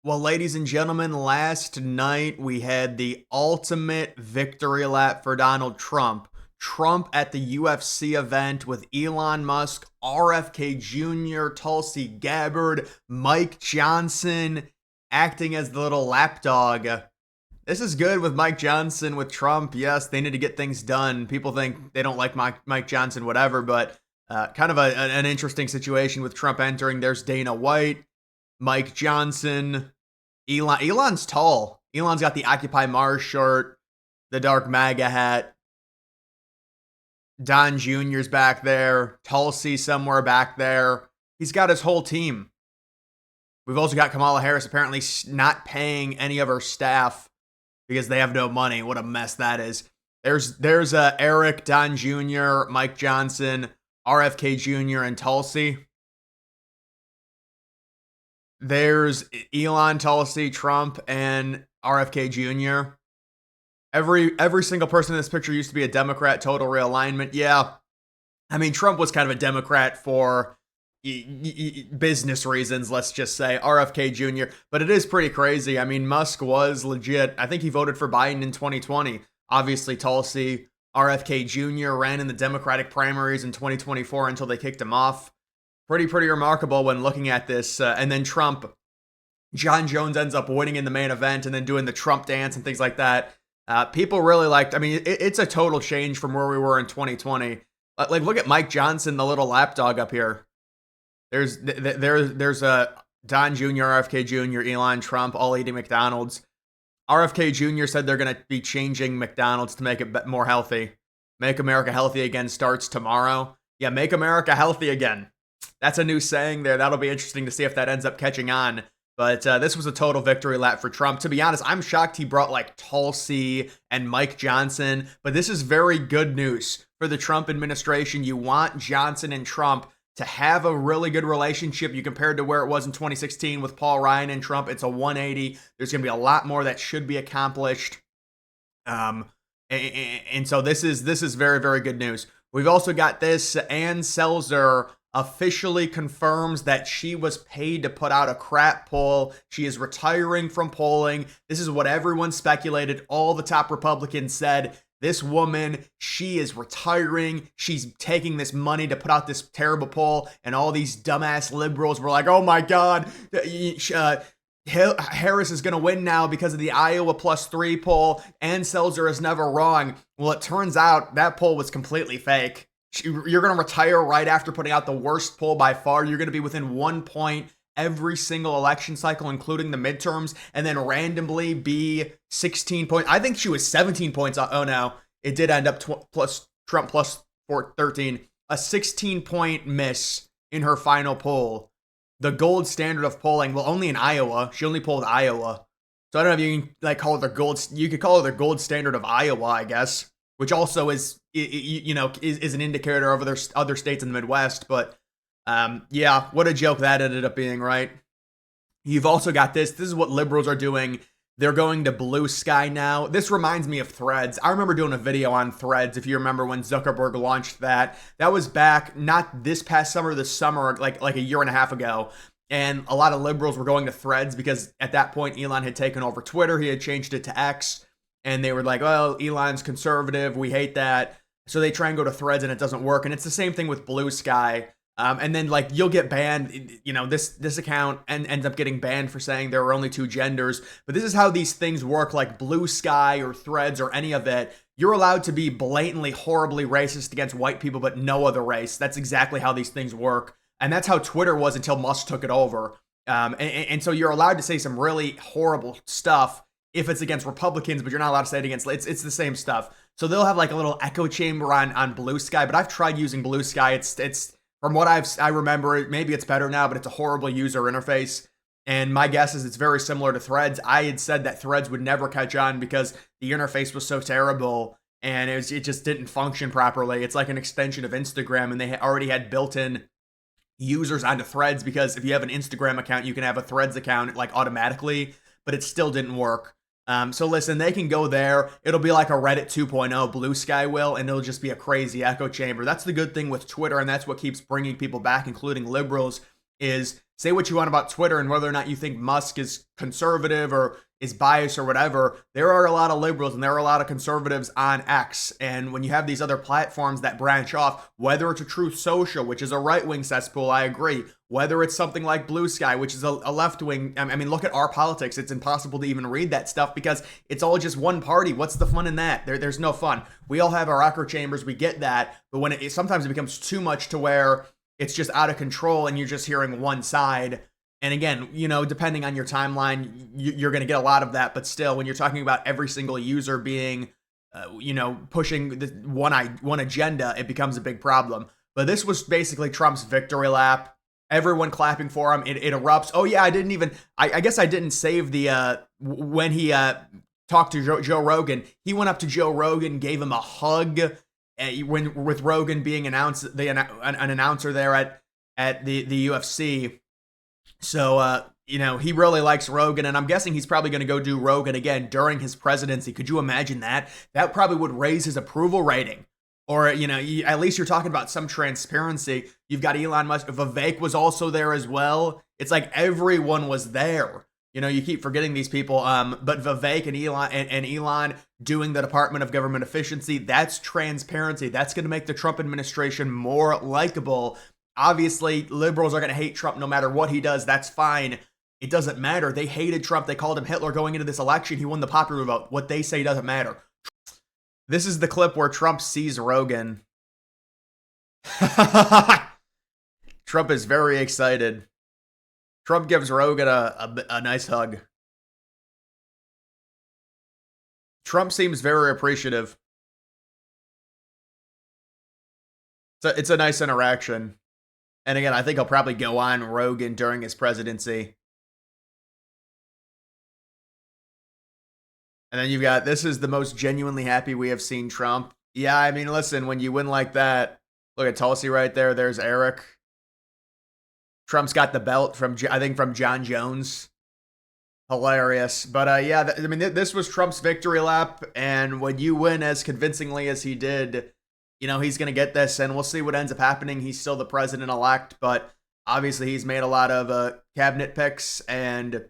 Well, ladies and gentlemen, last night we had the ultimate victory lap for Donald Trump. Trump at the UFC event with Elon Musk, RFK Jr., Tulsi Gabbard, Mike Johnson acting as the little lapdog. This is good with Mike Johnson, with Trump. Yes, they need to get things done. People think they don't like Mike Johnson, whatever, but kind of an interesting situation with Trump entering. There's Dana White, Mike Johnson, Elon's tall. Elon's got the Occupy Mars shirt, the dark MAGA hat. Don Jr.'s back there. Tulsi somewhere back there. He's got his whole team. We've also got Kamala Harris apparently not paying any of her staff because they have no money. What a mess that is. There's Eric, Don Jr., Mike Johnson, RFK Jr., and Tulsi. There's Elon, Tulsi, Trump, and RFK Jr. Every single person in this picture used to be a Democrat. Total realignment. Yeah, I mean, Trump was kind of a Democrat for business reasons, let's just say. RFK Jr. But it is pretty crazy. I mean, Musk was legit. I think he voted for Biden in 2020. Obviously, Tulsi, RFK Jr. ran in the Democratic primaries in 2024 until they kicked him off. Pretty remarkable when looking at this. And then Trump, John Jones ends up winning in the main event and then doing the Trump dance and things like that. People really liked, I mean, it's a total change from where we were in 2020. Like, look at Mike Johnson, the little lapdog up here. There's a Don Jr., RFK Jr., Elon, Trump, all eating McDonald's. RFK Jr. said they're going to be changing McDonald's to make it more healthy. Make America Healthy Again starts tomorrow. Yeah, make America healthy again. That's a new saying there. That'll be interesting to see if that ends up catching on. But this was a total victory lap for Trump. To be honest, I'm shocked he brought like Tulsi and Mike Johnson. But this is very good news for the Trump administration. You want Johnson and Trump to have a really good relationship. You compared to where it was in 2016 with Paul Ryan and Trump. It's a 180. There's going to be a lot more that should be accomplished. And so this is very good news. We've also got this. Ann Selzer officially confirms that she was paid to put out a crap poll. She is retiring from polling. This is what everyone speculated. All the top Republicans said, this woman, she is retiring. She's taking this money to put out this terrible poll. And all these dumbass liberals were like, oh my God, Harris is going to win now because of the Iowa +3 poll. Ann Selzer is never wrong. Well, it turns out that poll was completely fake. You're going to retire right after putting out the worst poll by far. You're going to be within 1 point every single election cycle, including the midterms, and then randomly be 16 points. I think she was 17 points. Oh no, it did end up Trump plus 13. A 16-point miss in her final poll. The gold standard of polling, well, only in Iowa. She only polled Iowa. So I don't know if you can like call it the gold. You could call it the gold standard of Iowa, I guess, which also is an indicator of other states in the Midwest. But yeah, what a joke that ended up being, right? You've also got this. This is what liberals are doing. They're going to Blue Sky now. This reminds me of Threads. I remember doing a video on Threads, if you remember when Zuckerberg launched that. That was back, not this past summer, this summer, like a year and a half ago. And a lot of liberals were going to Threads because at that point, Elon had taken over Twitter. He had changed it to X. And they were like, well, Elon's conservative. We hate that. So they try and go to Threads and it doesn't work. And it's the same thing with Blue Sky. And then like you'll get banned, this account ends up getting banned for saying there are only two genders. But this is how these things work, like Blue Sky or Threads or any of it. You're allowed to be blatantly, horribly racist against white people, but no other race. That's exactly how these things work. And that's how Twitter was until Musk took it over. And so you're allowed to say some really horrible stuff if it's against Republicans, but you're not allowed to say it against, it's the same stuff. So they'll have like a little echo chamber on Blue Sky, but I've tried using Blue Sky. It's from what I remember, maybe it's better now, but it's a horrible user interface. And my guess is it's very similar to Threads. I had said that Threads would never catch on because the interface was so terrible and it just didn't function properly. It's like an extension of Instagram, and they already had built-in users onto Threads because if you have an Instagram account, you can have a Threads account like automatically, but it still didn't work. So listen, they can go there. It'll be like a Reddit 2.0, Blue Sky will, and it'll just be a crazy echo chamber. That's the good thing with Twitter, and that's what keeps bringing people back, including liberals, is say what you want about Twitter and whether or not you think Musk is conservative or is biased or whatever. There are a lot of liberals and there are a lot of conservatives on X. And when you have these other platforms that branch off, whether it's a Truth Social, which is a right-wing cesspool, I agree. Whether it's something like Blue Sky, which is a left-wing, I mean, look at our politics. It's impossible to even read that stuff because it's all just one party. What's the fun in that? There's no fun. We all have our echo chambers. We get that. But when sometimes it becomes too much to where it's just out of control and you're just hearing one side. And again, depending on your timeline, you're going to get a lot of that. But still, when you're talking about every single user being, pushing the one agenda, it becomes a big problem. But this was basically Trump's victory lap. Everyone clapping for him. It erupts. Oh yeah, I guess I didn't save the when he talked to Joe Rogan. He went up to Joe Rogan, gave him a hug. With Rogan being an announcer there at the UFC. So, he really likes Rogan, and I'm guessing he's probably going to go do Rogan again during his presidency. Could you imagine that? That probably would raise his approval rating. Or, at least you're talking about some transparency. You've got Elon Musk. Vivek was also there as well. It's like everyone was there. You keep forgetting these people. But Vivek and Elon doing the Department of Government Efficiency, that's transparency. That's going to make the Trump administration more likable. Obviously, liberals are going to hate Trump no matter what he does. That's fine. It doesn't matter. They hated Trump. They called him Hitler going into this election. He won the popular vote. What they say doesn't matter. This is the clip where Trump sees Rogan. Trump is very excited. Trump gives Rogan a nice hug. Trump seems very appreciative. It's a nice interaction. And again, I think he'll probably go on Rogan during his presidency. And then you've got, this is the most genuinely happy we have seen Trump. Yeah, I mean, listen, when you win like that, look at Tulsi right there. There's Eric. Trump's got the belt from John Jones. Hilarious. But yeah, this was Trump's victory lap. And when you win as convincingly as he did, he's going to get this. And we'll see what ends up happening. He's still the president-elect. But obviously he's made a lot of cabinet picks. And,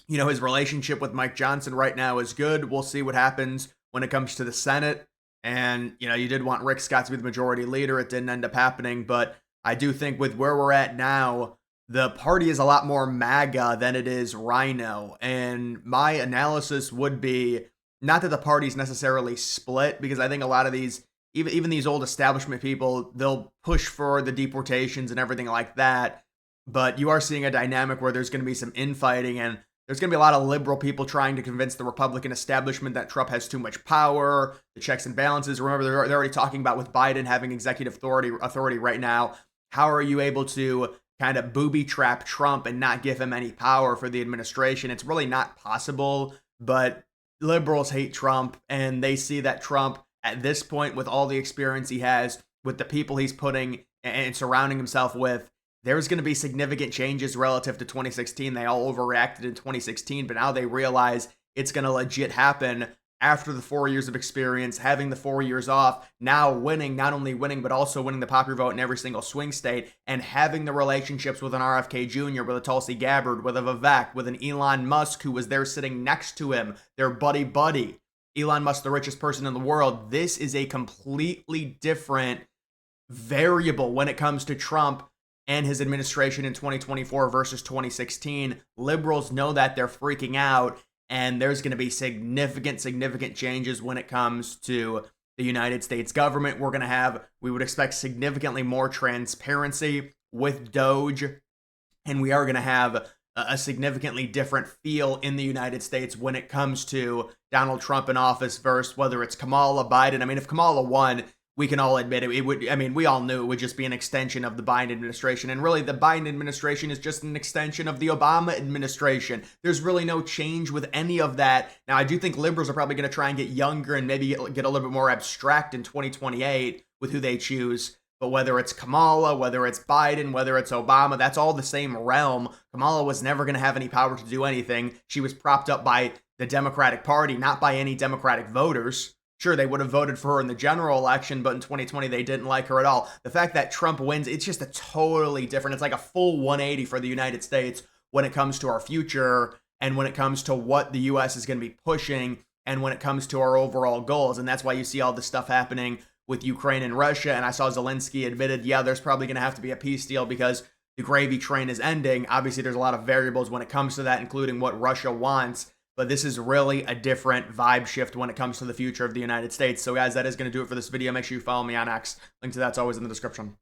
his relationship with Mike Johnson right now is good. We'll see what happens when it comes to the Senate. And, you did want Rick Scott to be the majority leader. It didn't end up happening. But I do think with where we're at now, the party is a lot more MAGA than it is Rhino. And my analysis would be not that the party's necessarily split, because I think a lot of these, even these old establishment people, they'll push for the deportations and everything like that. But you are seeing a dynamic where there's going to be some infighting, and there's going to be a lot of liberal people trying to convince the Republican establishment that Trump has too much power, the checks and balances. Remember, they're already talking about with Biden having executive authority right now. How are you able to kind of booby trap Trump and not give him any power for the administration? It's really not possible, but liberals hate Trump, and they see that Trump, at this point, with all the experience he has, with the people he's putting and surrounding himself with, there's going to be significant changes relative to 2016. They all overreacted in 2016, but now they realize it's going to legit happen after the 4 years of experience, having the 4 years off, now winning, not only winning, but also winning the popular vote in every single swing state, and having the relationships with an RFK Jr., with a Tulsi Gabbard, with a Vivek, with an Elon Musk, who was there sitting next to him, their buddy. Elon Musk, the richest person in the world. This is a completely different variable when it comes to Trump and his administration in 2024 versus 2016. Liberals know that. They're freaking out. And there's going to be significant changes when it comes to the United States government. We would expect significantly more transparency with Doge. And we are going to have a significantly different feel in the United States when it comes to Donald Trump in office versus whether it's Kamala, Biden. I mean, if Kamala won, we can all admit it would, we all knew it would just be an extension of the Biden administration. And really, the Biden administration is just an extension of the Obama administration. There's really no change with any of that. Now, I do think liberals are probably going to try and get younger and maybe get a little bit more abstract in 2028 with who they choose. But whether it's Kamala, whether it's Biden, whether it's Obama, that's all the same realm. Kamala was never going to have any power to do anything. She was propped up by the Democratic Party, not by any Democratic voters. Sure, they would have voted for her in the general election, but in 2020, they didn't like her at all. The fact that Trump wins, it's just a totally different, it's like a full 180 for the United States when it comes to our future and when it comes to what the US is going to be pushing and when it comes to our overall goals. And that's why you see all this stuff happening with Ukraine and Russia. And I saw Zelensky admitted, yeah, there's probably going to have to be a peace deal because the gravy train is ending. Obviously, there's a lot of variables when it comes to that, including what Russia wants. But this is really a different vibe shift when it comes to the future of the United States. So guys, that is going to do it for this video. Make sure you follow me on X. Link to that's always in the description.